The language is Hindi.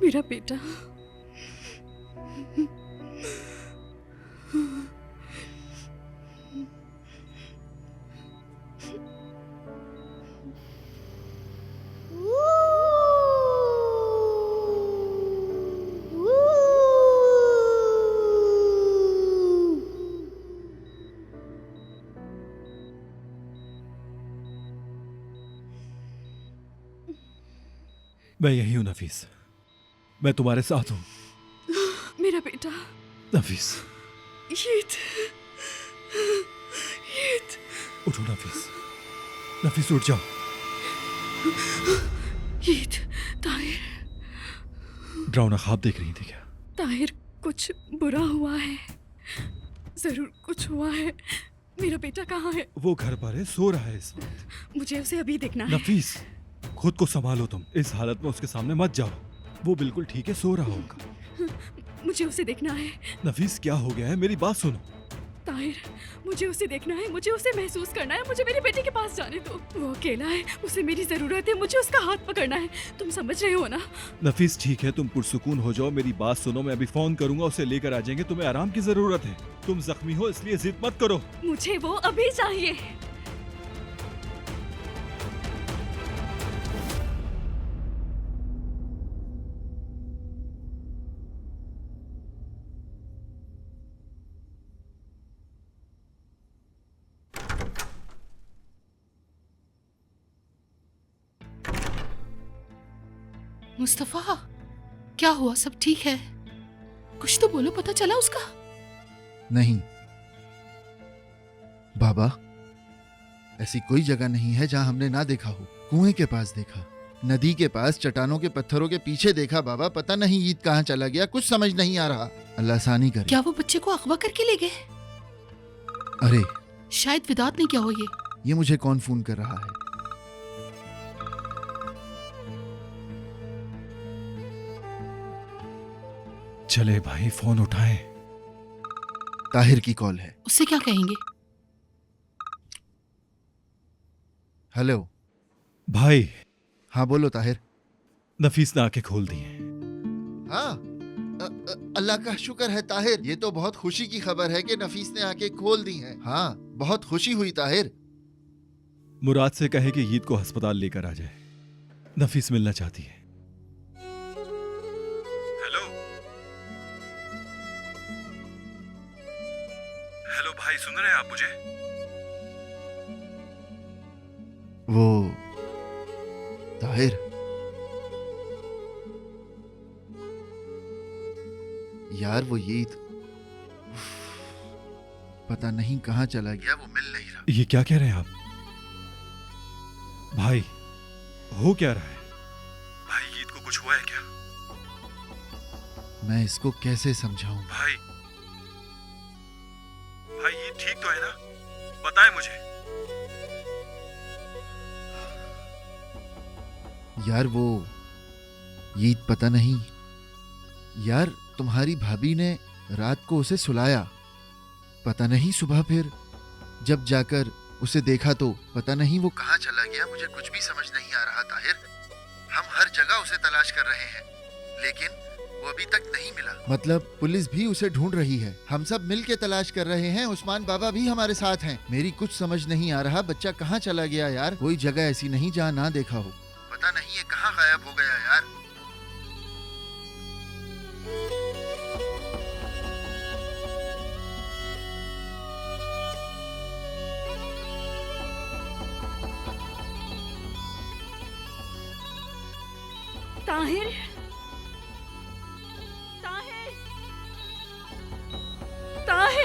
मेरा बेटा। मैं यही हूं नफीस, मैं तुम्हारे साथ हूं। मेरा बेटा नफीस, यीत, यीत। उठो नफीस, नफीस उठ जाओ। यीत, ताहिर, डरावना ख्वाब देख रही थी क्या? ताहिर, कुछ बुरा हुआ है, जरूर कुछ हुआ है। मेरा बेटा कहाँ है? वो घर पर है, सो रहा है इस वक्त। मुझे उसे अभी देखना है। नफीस, खुद को संभालो, तुम इस हालत में उसके सामने मत जाओ। वो बिल्कुल ठीक है, सो रहा होगा। मुझे उसे देखना है। नफीस, क्या हो गया है? मेरी बात सुनो। ताहिर, मुझे उसे देखना है, मुझे उसे महसूस करना है। मुझे मेरे बेटे के पास जाने दो। वो अकेला है, उसे मेरी जरूरत है। मुझे उसका हाथ पकड़ना है। तुम समझ रहे हो ना? नफीस ठीक है, तुम पुरसुकून हो जाओ, मेरी बात सुनो। मैं अभी फोन करूंगा, उसे लेकर आ जाएंगे। तुम्हें आराम की जरूरत है, तुम जख्मी हो इसलिए जिद मत करो। मुझे वो अभी चाहिए। मुस्तफा, क्या हुआ? सब ठीक है? कुछ तो बोलो, पता चला उसका? नहीं बाबा, ऐसी कोई जगह नहीं है जहां हमने ना देखा हो। कुएं के पास देखा, नदी के पास, चट्टानों के पत्थरों के पीछे देखा। बाबा पता नहीं ईद कहां चला गया, कुछ समझ नहीं आ रहा। अल्लाह आसानी करे। क्या वो बच्चे को अगवा करके ले गए? अरे शायद विदात ने क्या हो ये मुझे कौन फोन कर रहा है? चले भाई, फोन उठाएं। ताहिर की कॉल है। उससे क्या कहेंगे? हेलो भाई, हाँ बोलो ताहिर। नफीस ने आंखें खोल दी हैं। हाँ, अल्लाह का शुक्र है ताहिर, ये तो बहुत खुशी की खबर है कि नफीस ने आंखें खोल दी हैं। हाँ, बहुत खुशी हुई ताहिर। मुराद से कहे कि ईद को अस्पताल लेकर आ जाए, नफीस मिलना चाहती है। हेलो हेलो भाई, सुन रहे हैं आप मुझे? वो ताहिर, यार वो ईद पता नहीं कहां चला गया, वो मिल नहीं रहा। ये क्या कह रहे हैं आप भाई? हो क्या रहा है भाई? ईद को कुछ हुआ है क्या? मैं इसको कैसे समझाऊं? भाई, भाई ईद ठीक तो है ना? बताएं मुझे। यार वो ईद पता नहीं, यार तुम्हारी भाभी ने रात को उसे सुलाया, पता नहीं सुबह फिर जब जाकर उसे देखा तो पता नहीं वो कहां चला गया। मुझे कुछ भी समझ नहीं आ रहा ताहिर। हम हर जगह उसे तलाश कर रहे हैं, लेकिन वो अभी तक नहीं मिला। मतलब पुलिस भी उसे ढूंढ रही है, हम सब मिल के तलाश कर रहे हैं। उस्मान बाबा भी हमारे साथ हैं। मेरी कुछ समझ नहीं आ रहा, बच्चा कहाँ चला गया यार। कोई जगह ऐसी नहीं जहाँ ना देखा हो। पता नहीं ये कहाँ गायब हो गया यार। ताहिर, ताहिर, ताहिर।